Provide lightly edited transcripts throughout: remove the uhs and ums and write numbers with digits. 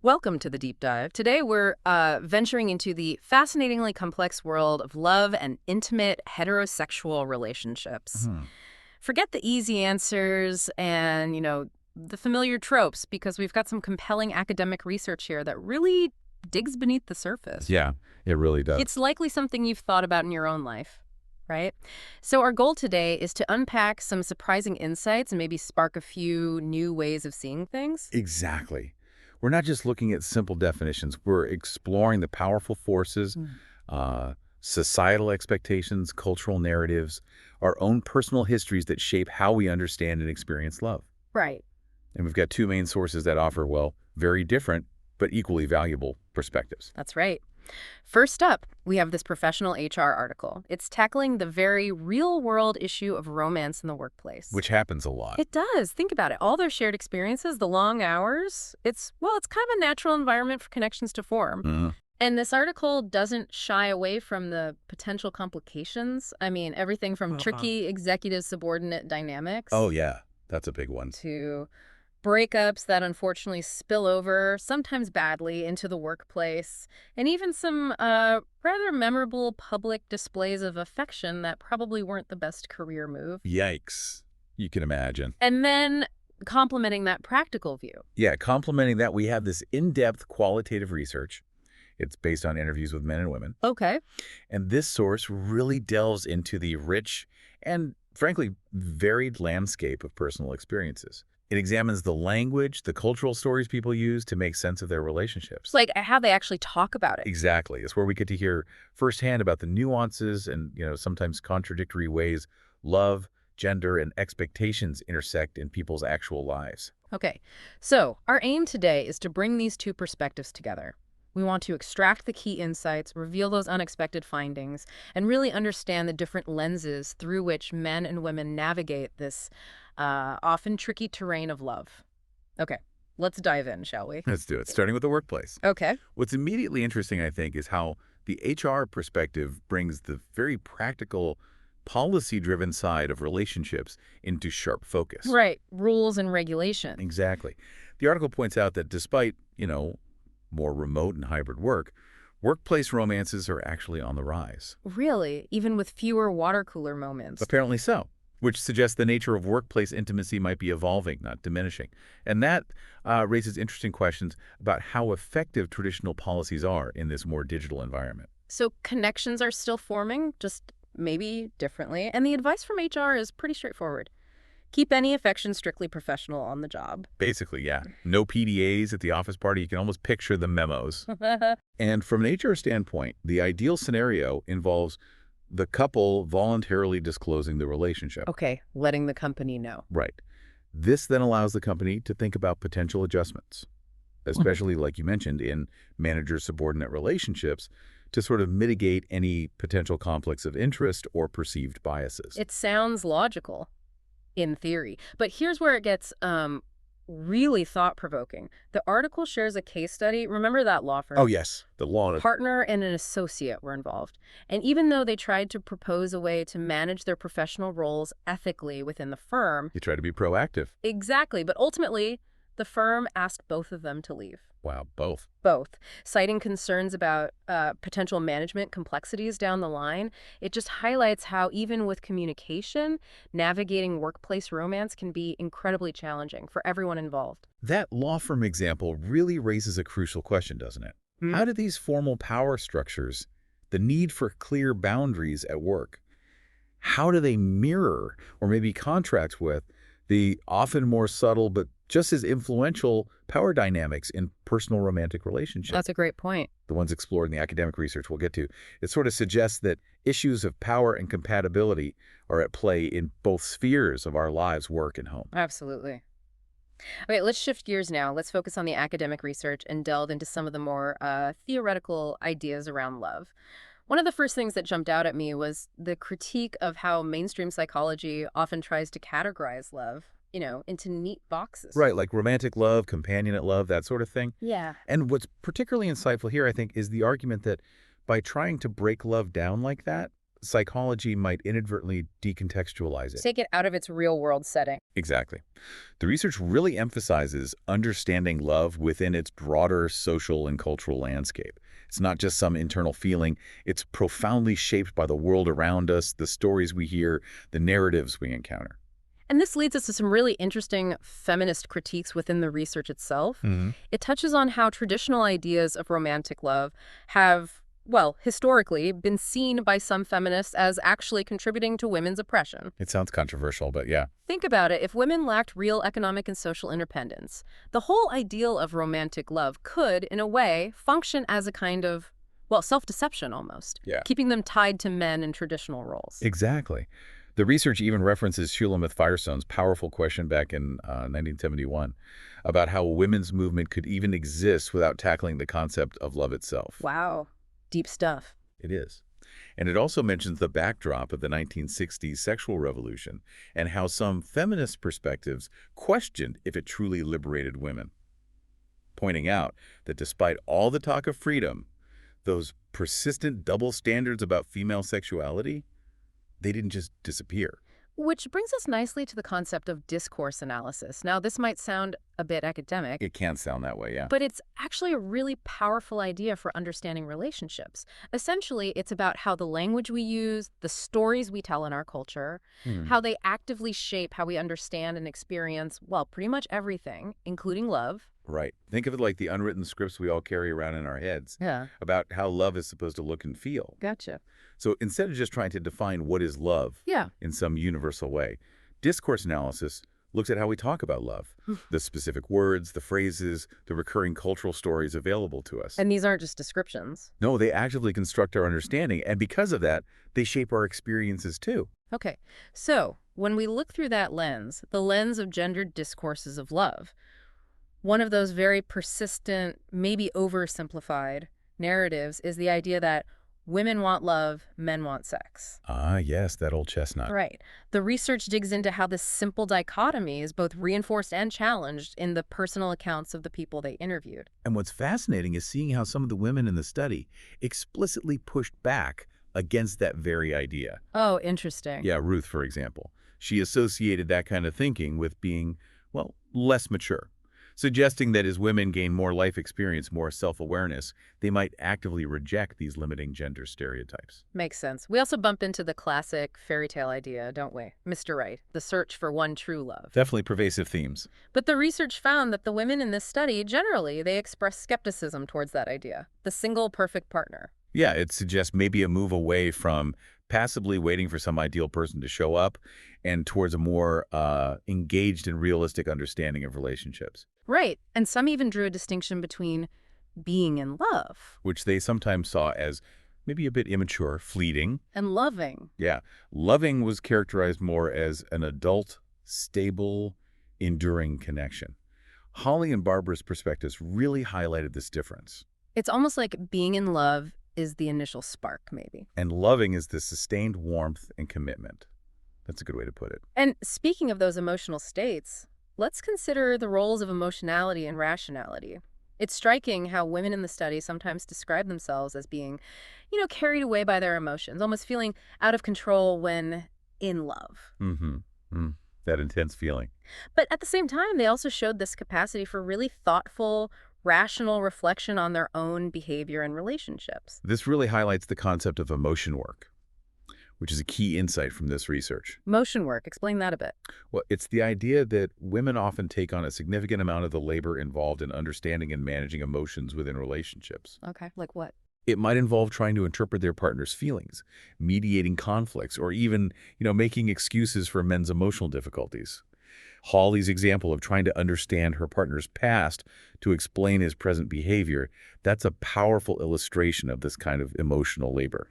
Welcome to the deep dive. Today we're venturing into the fascinatingly complex world of love and intimate heterosexual relationships. Hmm. Forget the easy answers and, the familiar tropes because we've got some compelling academic research here that really digs beneath the surface. Yeah, it really does. It's likely something you've thought about in your own life, right? So our goal today is to unpack some surprising insights and maybe spark a few new ways of seeing things. Exactly. We're not just looking at simple definitions. We're exploring the powerful forces, Mm. uh, societal expectations, cultural narratives, our own personal histories that shape how we understand and experience love. Right. And we've got two main sources that offer, well, very different but equally valuable perspectives, That's right. First up, we have this professional HR article. It's tackling the very real-world issue of romance in the workplace. which happens a lot. It does. Think about it. All those shared experiences, the long hours, it's kind of a natural environment for connections to form. Mhm. And this article doesn't shy away from the potential complications. I mean, everything from tricky executive-subordinate dynamics Oh, yeah, that's a big one. to breakups that unfortunately spill over, sometimes badly, into the workplace, and even some rather memorable public displays of affection that probably weren't the best career move. Yikes. You can imagine. And then complementing that practical view. Yeah, complementing that, we have this in-depth qualitative research. It's based on interviews with men and women. Okay. And this source really delves into the rich and, frankly, varied landscape of personal experiences. It examines the language, the cultural stories people use to make sense of their relationships. It's like how they actually talk about it. Exactly. It's where we get to hear firsthand about the nuances and, sometimes contradictory ways love, gender, and expectations intersect in people's actual lives. Okay. So our aim today is to bring these two perspectives together. We want to extract the key insights, reveal those unexpected findings, and really understand the different lenses through which men and women navigate this often tricky terrain of love. Okay, let's dive in, shall we? Let's do it, starting with the workplace. Okay. What's immediately interesting, I think, is how the HR perspective brings the very practical, policy-driven side of relationships into sharp focus. Right, rules and regulation. Exactly. The article points out that despite, more remote and hybrid work, workplace romances are actually on the rise. Really, even with fewer water cooler moments. Apparently so, which suggests the nature of workplace intimacy might be evolving, not diminishing. And that raises interesting questions about how effective traditional policies are in this more digital environment. So connections are still forming, just maybe differently. And the advice from HR is pretty straightforward. Keep any affection strictly professional on the job. Basically, yeah. No PDAs at the office party. You can almost picture the memos. And from an HR standpoint, the ideal scenario involves the couple voluntarily disclosing the relationship. Okay, letting the company know. Right. This then allows the company to think about potential adjustments, especially, like you mentioned, in manager-subordinate relationships, to sort of mitigate any potential conflicts of interest or perceived biases. It sounds logical in theory, but here's where it gets really thought-provoking. The article shares a case study. Remember that law firm? Oh, yes. The law. Partner and an associate were involved. And even though they tried to propose a way to manage their professional roles ethically within the firm, You try to be proactive. exactly, but ultimately, the firm asked both of them to leave. Wow, both. Both, citing concerns about potential management complexities down the line. It just highlights how even with communication, navigating workplace romance can be incredibly challenging for everyone involved. That law firm example really raises a crucial question, doesn't it? Hmm. How do these formal power structures, the need for clear boundaries at work, how do they mirror or maybe contrast with the often more subtle but just as influential power dynamics in personal romantic relationships? That's a great point. The ones explored in the academic research we'll get to. It sort of suggests that issues of power and compatibility are at play in both spheres of our lives, work, and home. Absolutely. Okay, let's shift gears now. Let's focus on the academic research and delve into some of the more theoretical ideas around love. One of the first things that jumped out at me was the critique of how mainstream psychology often tries to categorize love, into neat boxes. Right, like romantic love, companionate love, that sort of thing. Yeah. And what's particularly insightful here, I think, is the argument that by trying to break love down like that, psychology might inadvertently decontextualize it. Take it out of its real-world setting. Exactly. The research really emphasizes understanding love within its broader social and cultural landscape. It's not just some internal feeling. It's profoundly shaped by the world around us, the stories we hear, the narratives we encounter. And this leads us to some really interesting feminist critiques within the research itself. It touches on how traditional ideas of romantic love have, well, historically, been seen by some feminists as actually contributing to women's oppression. It sounds controversial, but yeah. Think about it. If women lacked real economic and social independence, the whole ideal of romantic love could, in a way, function as a kind of, well, self-deception almost, Yeah. keeping them tied to men in traditional roles. Exactly. The research even references Shulamith Firestone's powerful question back in 1971 about how a women's movement could even exist without tackling the concept of love itself. Wow. Deep stuff. It is. And it also mentions the backdrop of the 1960s sexual revolution and how some feminist perspectives questioned if it truly liberated women, pointing out that despite all the talk of freedom, those persistent double standards about female sexuality, they didn't just disappear. Which brings us nicely to the concept of discourse analysis. Now, this might sound a bit academic, It can sound that way, yeah. but it's actually a really powerful idea for understanding relationships. Essentially, it's about how the language we use, the stories we tell in our culture, how they actively shape how we understand and experience, well, pretty much everything, including love. Right. Think of it like the unwritten scripts we all carry around in our heads Yeah, about how love is supposed to look and feel. gotcha. So instead of just trying to define what is love Yeah. in some universal way, discourse analysis looks at how we talk about love, the specific words, the phrases, the recurring cultural stories available to us. And these aren't just descriptions. No, they actively construct our understanding, and because of that, they shape our experiences too. Okay, so when we look through that lens, the lens of gendered discourses of love, one of those very persistent, maybe oversimplified narratives is the idea that women want love, men want sex. Ah, yes, that old chestnut. Right. The research digs into how this simple dichotomy is both reinforced and challenged in the personal accounts of the people they interviewed. And what's fascinating is seeing how some of the women in the study explicitly pushed back against that very idea. Oh, interesting. Yeah, Ruth, for example. She associated that kind of thinking with being, well, less mature, suggesting that as women gain more life experience, more self-awareness, they might actively reject these limiting gender stereotypes. Makes sense. We also bump into the classic fairy tale idea, don't we? Mr. Right, the search for one true love. Definitely pervasive themes. But the research found that the women in this study, generally, they express skepticism towards that idea, the single perfect partner. Yeah, it suggests maybe a move away from passively waiting for some ideal person to show up and towards a more engaged and realistic understanding of relationships, Right, and some even drew a distinction between being in love which they sometimes saw as maybe a bit immature, fleeting. and loving. Yeah, loving was characterized more as an adult, stable, enduring connection. Holly and Barbara's perspectives really highlighted this difference. It's almost like being in love is the initial spark, maybe. And loving is the sustained warmth and commitment. That's a good way to put it. And speaking of those emotional states, let's consider the roles of emotionality and rationality. It's striking how women in the study sometimes describe themselves as being, carried away by their emotions, almost feeling out of control when in love. That intense feeling. But at the same time, they also showed this capacity for really thoughtful, rational reflection on their own behavior and relationships. This really highlights the concept of emotion work, which is a key insight from this research. Motion work, explain that a bit. Well, it's the idea that women often take on a significant amount of the labor involved in understanding and managing emotions within relationships. Okay, like what? It might involve trying to interpret their partner's feelings, mediating conflicts, or even, making excuses for men's emotional difficulties. Holly's example of trying to understand her partner's past to explain his present behavior, that's a powerful illustration of this kind of emotional labor.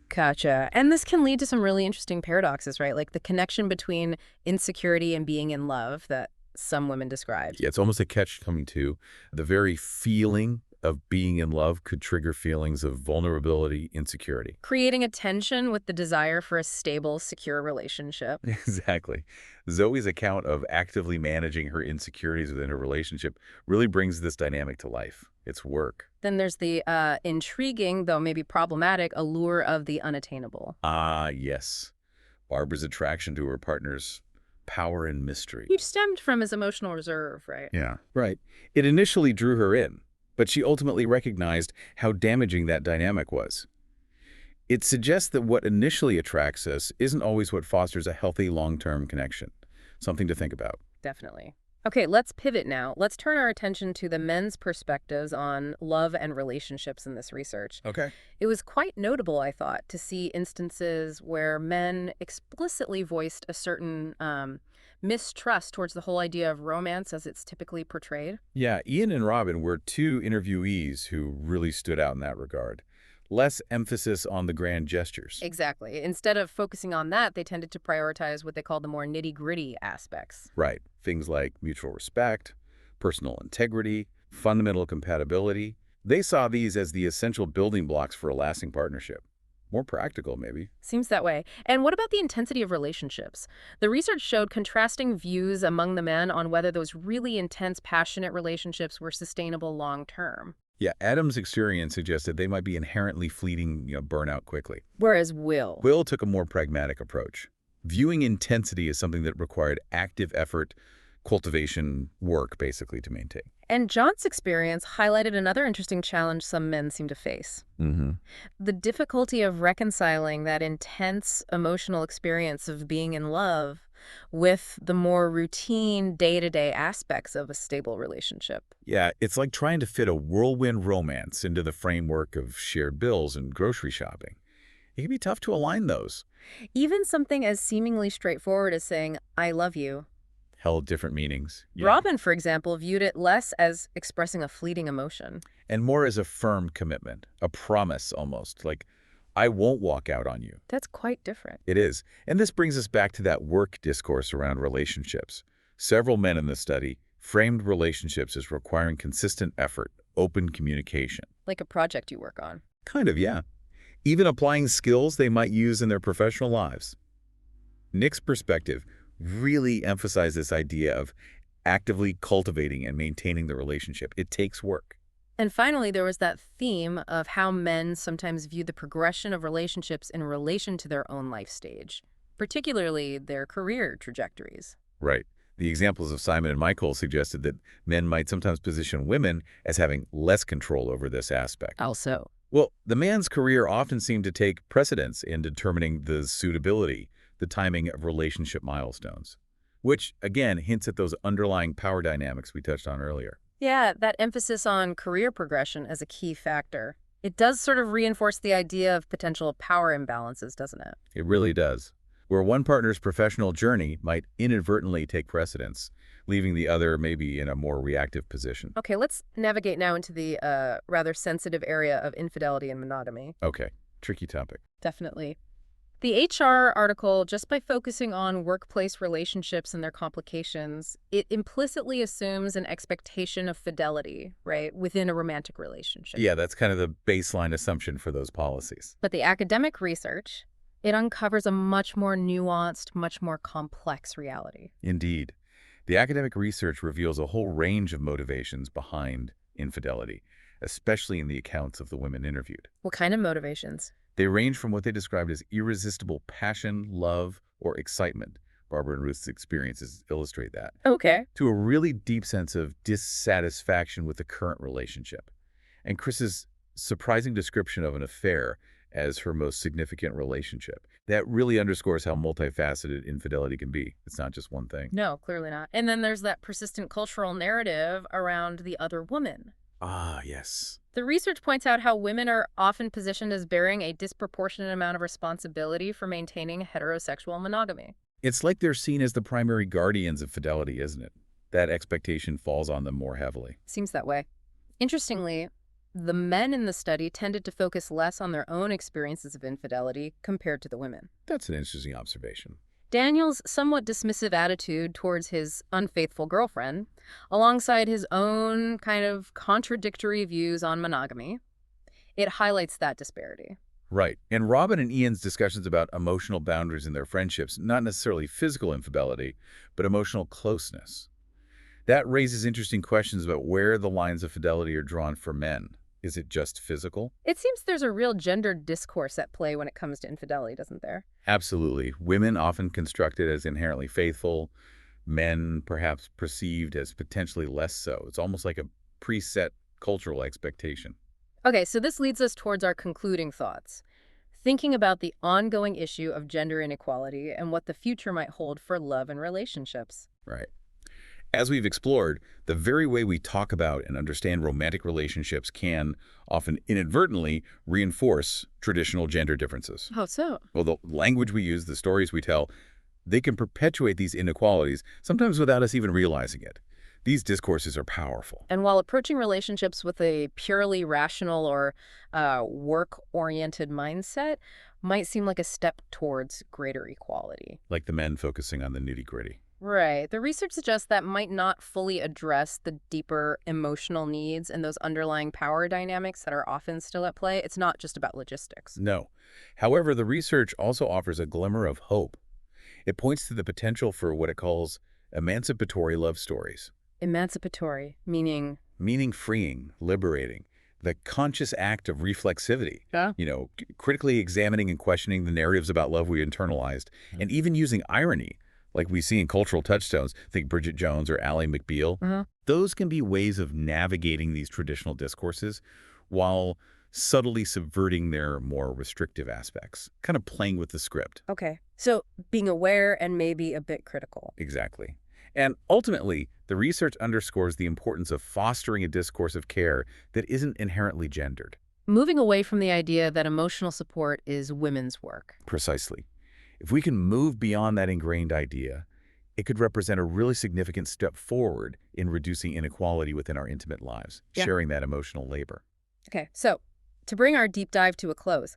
Gotcha. And this can lead to some really interesting paradoxes, right? Like the connection between insecurity and being in love that some women described. Yeah, it's almost a catch-22. The very feeling of being in love could trigger feelings of vulnerability, insecurity. Creating a tension with the desire for a stable, secure relationship. Exactly. Zoe's account of actively managing her insecurities within her relationship really brings this dynamic to life. It's work. Then there's the intriguing, though maybe problematic, allure of the unattainable. Ah, yes. Barbara's attraction to her partner's power and mystery. Which stemmed from his emotional reserve, right? Yeah. Right. It initially drew her in, but she ultimately recognized how damaging that dynamic was. It suggests that what initially attracts us isn't always what fosters a healthy long-term connection. Something to think about. Definitely. Okay, let's pivot now. Let's turn our attention to the men's perspectives on love and relationships in this research. Okay. It was quite notable, I thought, to see instances where men explicitly voiced a certain mistrust towards the whole idea of romance as it's typically portrayed. Yeah, Ian and Robin were two interviewees who really stood out in that regard. Less emphasis on the grand gestures. Exactly. Instead of focusing on that, they tended to prioritize what they called the more nitty-gritty aspects. Right. Things like mutual respect, personal integrity, fundamental compatibility. They saw these as the essential building blocks for a lasting partnership. More practical, maybe. Seems that way. And what about the intensity of relationships? The research showed contrasting views among the men on whether those really intense, passionate relationships were sustainable long-term. Yeah, Adam's experience suggested they might be inherently fleeting, burn out quickly. Whereas Will. Will took a more pragmatic approach, viewing intensity as something that required active effort, cultivation, work, basically, to maintain. And John's experience highlighted another interesting challenge some men seem to face. Mm-hmm. The difficulty of reconciling that intense emotional experience of being in love with the more routine day-to-day aspects of a stable relationship. Yeah, it's like trying to fit a whirlwind romance into the framework of shared bills and grocery shopping. It can be tough to align those. Even something as seemingly straightforward as saying, I love you. Held different meanings. Yeah. Robin, for example, viewed it less as expressing a fleeting emotion. And more as a firm commitment, a promise almost, like, I won't walk out on you. That's quite different. It is. And this brings us back to that work discourse around relationships. Several men in the study framed relationships as requiring consistent effort, open communication. Like a project you work on. Kind of, yeah. Even applying skills they might use in their professional lives. Nick's perspective really emphasized this idea of actively cultivating and maintaining the relationship. It takes work. And finally, there was that theme of how men sometimes view the progression of relationships in relation to their own life stage, particularly their career trajectories. Right. The examples of Simon and Michael suggested that men might sometimes position women as having less control over this aspect. Also. Well, the man's career often seemed to take precedence in determining the suitability, the timing of relationship milestones, which, again, hints at those underlying power dynamics we touched on earlier. Yeah, that emphasis on career progression as a key factor. It does sort of reinforce the idea of potential power imbalances, doesn't it? It really does. Where one partner's professional journey might inadvertently take precedence, leaving the other maybe in a more reactive position. Okay, let's navigate now into the rather sensitive area of infidelity and monogamy. Okay, tricky topic. Definitely. The HR article, just by focusing on workplace relationships and their complications, it implicitly assumes an expectation of fidelity, right, within a romantic relationship. Yeah, that's kind of the baseline assumption for those policies. But the academic research, it uncovers a much more nuanced, much more complex reality. Indeed. The academic research reveals a whole range of motivations behind infidelity, especially in the accounts of the women interviewed. What kind of motivations? They range from what they described as irresistible passion, love, or excitement. Barbara and Ruth's experiences illustrate that. Okay. To a really deep sense of dissatisfaction with the current relationship. And Chris's surprising description of an affair as her most significant relationship. That really underscores how multifaceted infidelity can be. It's not just one thing. No, clearly not. And then there's that persistent cultural narrative around the other woman. Ah, yes. The research points out how women are often positioned as bearing a disproportionate amount of responsibility for maintaining heterosexual monogamy. It's like they're seen as the primary guardians of fidelity, isn't it? That expectation falls on them more heavily. Seems that way. Interestingly, the men in the study tended to focus less on their own experiences of infidelity compared to the women. That's an interesting observation. Daniel's somewhat dismissive attitude towards his unfaithful girlfriend, alongside his own kind of contradictory views on monogamy, it highlights that disparity. Right. And Robin and Ian's discussions about emotional boundaries in their friendships, not necessarily physical infidelity, but emotional closeness. That raises interesting questions about where the lines of fidelity are drawn for men. Is it just physical? It seems there's a real gender discourse at play when it comes to infidelity, doesn't there? Absolutely. Women often constructed as inherently faithful, men perhaps perceived as potentially less so. It's almost like a preset cultural expectation. Okay, so this leads us towards our concluding thoughts. Thinking about the ongoing issue of gender inequality and what the future might hold for love and relationships. Right. As we've explored, the very way we talk about and understand romantic relationships can, often inadvertently, reinforce traditional gender differences. How so? Well, the language we use, the stories we tell, they can perpetuate these inequalities, sometimes without us even realizing it. These discourses are powerful. And while approaching relationships with a purely rational or work-oriented mindset might seem like a step towards greater equality. Like the men focusing on the nitty-gritty. Right. The research suggests that might not fully address the deeper emotional needs and those underlying power dynamics that are often still at play. It's not just about logistics. No. However, the research also offers a glimmer of hope. It points to the potential for what it calls emancipatory love stories. Emancipatory, meaning. Meaning freeing, liberating, the conscious act of reflexivity. Yeah. Critically examining and questioning the narratives about love we internalized, and even using irony, like we see in cultural touchstones, think Bridget Jones or Ally McBeal. Those can be ways of navigating these traditional discourses while subtly subverting their more restrictive aspects, kind of playing with the script. Okay. So being aware and maybe a bit critical. Exactly. And ultimately, the research underscores the importance of fostering a discourse of care that isn't inherently gendered. Moving away from the idea that emotional support is women's work. Precisely. If we can move beyond that ingrained idea, it could represent a really significant step forward in reducing inequality within our intimate lives, Yeah. sharing that emotional labor. Okay, so to bring our deep dive to a close,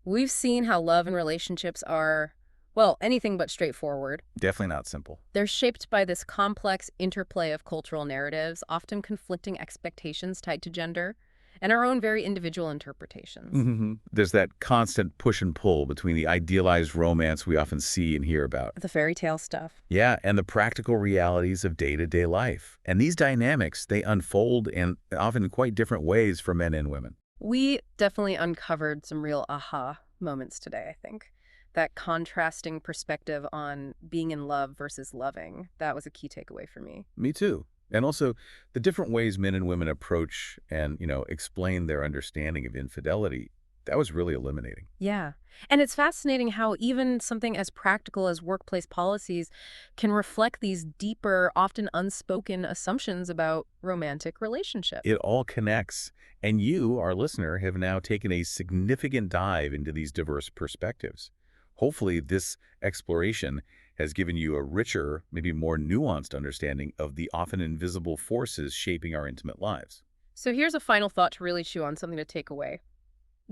we've seen how love and relationships are, well, anything but straightforward. Definitely not simple. They're shaped by this complex interplay of cultural narratives, often conflicting expectations tied to gender, and our own very individual interpretations. There's that constant push and pull between the idealized romance we often see and hear about. The fairy tale stuff. Yeah, and the practical realities of day-to-day life. And these dynamics, they unfold in often quite different ways for men and women. We definitely uncovered some real aha moments today, I think. That contrasting perspective on being in love versus loving, that was a key takeaway for me. Me too. And also the different ways men and women approach and, explain their understanding of infidelity, that was really illuminating. Yeah. And it's fascinating how even something as practical as workplace policies can reflect these deeper, often unspoken assumptions about romantic relationships. It all connects. And you, our listener, have now taken a significant dive into these diverse perspectives. Hopefully, this exploration has given you a richer, maybe more nuanced understanding of the often invisible forces shaping our intimate lives. So here's a final thought to really chew on, something to take away.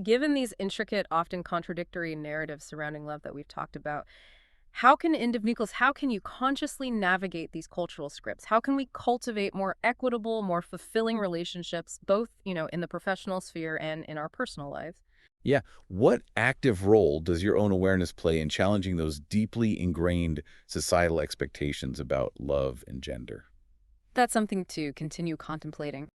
Given these intricate, often contradictory narratives surrounding love that we've talked about, how can individuals, how can you consciously navigate these cultural scripts? How can we cultivate more equitable, more fulfilling relationships, both, in the professional sphere and in our personal lives? Yeah, what active role does your own awareness play in challenging those deeply ingrained societal expectations about love and gender? That's something to continue contemplating.